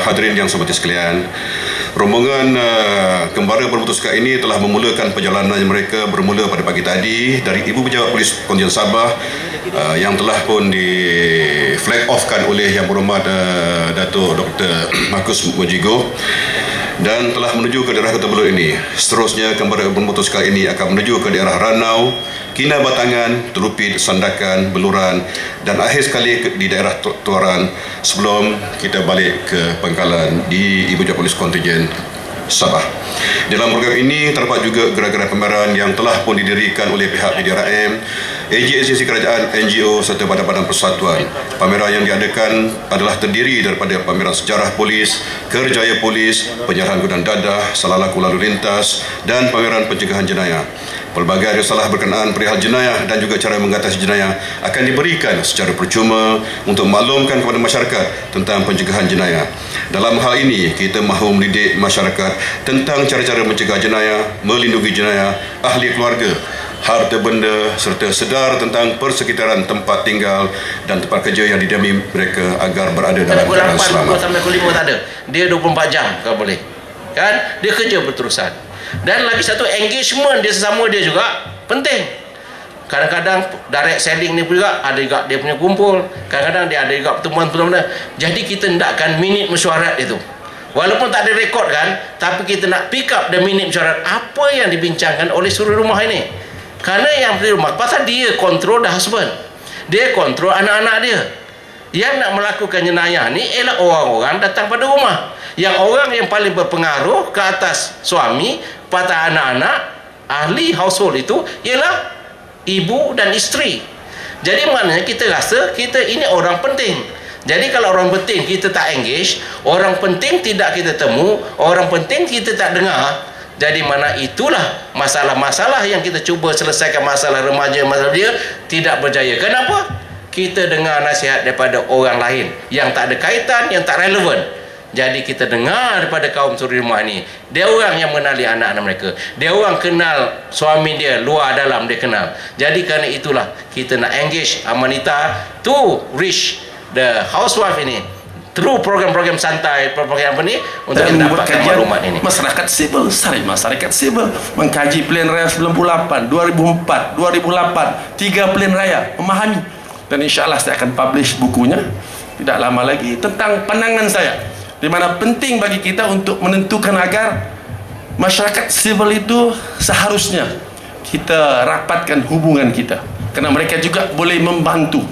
hadirin yang saya hormati sekalian, rombongan Kembara Bermutuska ini telah memulakan perjalanan mereka bermula pada pagi tadi dari Ibu Pejabat Polis Kontijen Sabah yang telah pun di flag off-kan oleh Yang Berhormat Datuk Dr. Markus Mujigo dan telah menuju ke daerah Kota Belud ini. Seterusnya Kembara Bermutuska ini akan menuju ke daerah Ranau, Kinabatangan, Terupit, Sandakan, Beluran dan akhir sekali di daerah Tuaran sebelum kita balik ke pangkalan di Ibu Pejabat Polis Kontijen Sabah. Dalam program ini terdapat juga gerai-gerai pameran yang telah pun didirikan oleh pihak PDRM, agensi kerajaan, NGO serta badan-badan persatuan. Pameran yang diadakan adalah terdiri daripada pameran sejarah polis, kerjaya polis, penyerahan gudang dadah, salah laku lalu lintas dan pameran pencegahan jenayah. Pelbagai risalah berkenaan perihal jenayah dan juga cara mengatasi jenayah akan diberikan secara percuma untuk maklumkan kepada masyarakat tentang pencegahan jenayah. Dalam hal ini, kita mahu mendidik masyarakat tentang cara-cara mencegah jenayah, melindungi jenayah, ahli keluarga, harta benda serta sedar tentang persekitaran tempat tinggal dan tempat kerja yang didiami mereka agar berada dalam keadaan selamat. Sampai pukul 5 tak ada. Dia 24 jam kalau boleh. Kan? Dia kerja berterusan. Dan lagi satu, engagement dia sesama dia juga penting. Kadang-kadang direct selling ni juga ada juga dia punya kumpul. Kadang-kadang dia ada juga pertemuan-pertemuan. Jadi kita hendakkan minit mesyuarat itu. Walaupun tak ada rekod kan, tapi kita nak pick up the minit mesyuarat apa yang dibincangkan oleh seluruh rumah ini. Kerana yang di rumah, pasal dia kontrol the husband, dia kontrol anak-anak dia. Yang nak melakukan jenayah ni ialah orang-orang datang pada rumah. Yang orang yang paling berpengaruh ke atas suami pada anak-anak ahli household itu ialah ibu dan isteri. Jadi maknanya kita rasa kita ini orang penting. Jadi kalau orang penting kita tak engage, orang penting tidak kita temu, orang penting kita tak dengar. Jadi mana itulah masalah-masalah yang kita cuba selesaikan, masalah remaja, masalah dia tidak berjaya. Kenapa? Kita dengar nasihat daripada orang lain yang tak ada kaitan, yang tak relevan. Jadi kita dengar daripada kaum suri rumah ni. Dia orang yang mengenali anak-anak mereka. Dia orang kenal suami dia, luar dalam dia kenal. Jadi kerana itulah kita nak engage Amanita to reach the housewife ini through program-program santai, program apa ni untuk mendapatkan maklumat ini. Masyarakat sipil, masyarakat sipil mengkaji pilihan raya 98, 2004, 2008, 3 pilihan raya, memahami. Dan insyaAllah saya akan publish bukunya tidak lama lagi tentang pandangan saya, di mana penting bagi kita untuk menentukan agar masyarakat sipil itu seharusnya kita rapatkan hubungan kita, karena mereka juga boleh membantu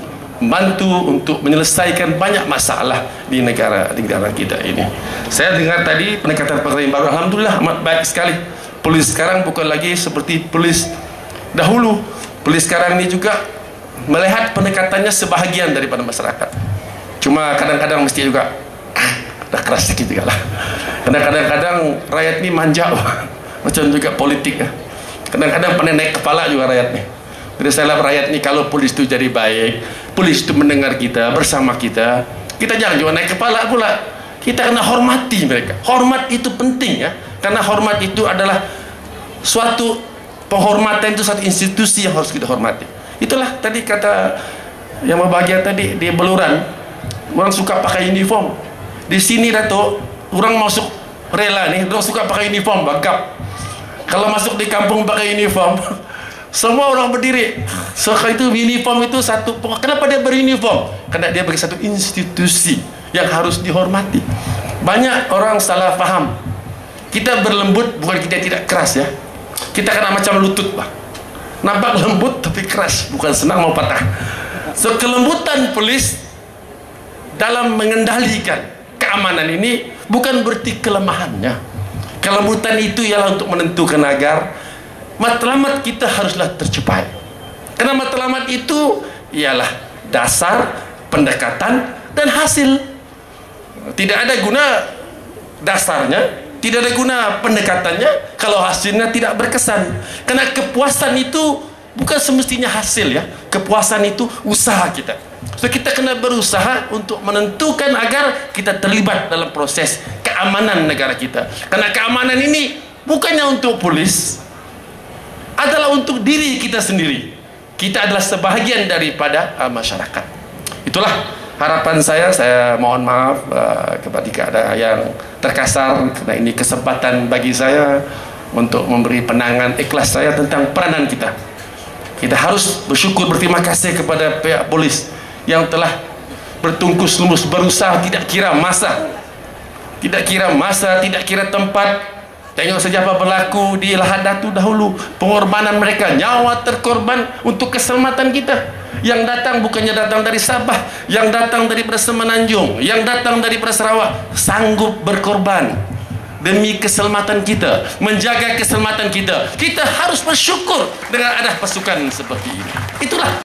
untuk menyelesaikan banyak masalah di negara kita ini. Saya dengar tadi pendekatan yang baru, alhamdulillah amat baik sekali. Polis sekarang bukan lagi seperti polis dahulu. Polis sekarang ini juga melihat pendekatannya sebahagian daripada masyarakat. Cuma kadang-kadang mesti juga dah keras sikit juga lah. Karena kadang-kadang rakyat ni manja macam juga politik. Kadang-kadang pandai naik kepala juga rakyat ni. Jadi saya rakyat ni kalau polis itu jadi baik, polis itu mendengar kita, bersama kita, kita jangan juga naik kepala pula. Kita kena hormati mereka. Hormat itu penting ya, karena hormat itu adalah suatu penghormatan, itu satu institusi yang harus kita hormati. Itulah tadi kata yang berbahagia tadi di Beluran, orang suka pakai uniform. Di sini Datuk, orang masuk rela nih, orang suka pakai uniform, bagap. Kalau masuk di kampung pakai uniform, semua orang berdiri. So itu uniform itu satu. Kenapa dia beruniform? Karena dia bagi satu institusi yang harus dihormati. Banyak orang salah faham. Kita berlembut bukan kita tidak keras ya. Kita kena macam lutut Pak. Nampak lembut tapi keras, bukan senang mau patah. So kelembutan polis dalam mengendalikan keamanan ini bukan berarti kelemahannya. Kelembutan itu ialah untuk menentukan agar matlamat kita haruslah tercapai. Karena matlamat itu ialah dasar, pendekatan dan hasil. Tidak ada guna dasarnya, tidak ada guna pendekatannya kalau hasilnya tidak berkesan. Karena kepuasan itu bukan semestinya hasil ya. Kepuasan itu usaha kita. So kita kena berusaha untuk menentukan agar kita terlibat dalam proses keamanan negara kita. Karena keamanan ini bukannya untuk polis, adalah untuk diri kita sendiri. Kita adalah sebahagian daripada masyarakat. Itulah harapan saya mohon maaf ketika ada yang terkasar, karena ini kesempatan bagi saya untuk memberi pandangan ikhlas saya tentang peranan kita. Kita harus bersyukur, berterima kasih kepada pihak polis yang telah bertungkus lumus, berusaha tidak kira masa, tidak kira tempat. Tengok saja apa berlaku di Lahad Datu dahulu, pengorbanan mereka, nyawa terkorban untuk keselamatan kita. Yang datang bukannya datang dari Sabah, yang datang daripada Semenanjung, yang datang daripada Sarawak, sanggup berkorban demi keselamatan kita, menjaga keselamatan kita. Kita harus bersyukur dengan ada pasukan seperti ini. Itulah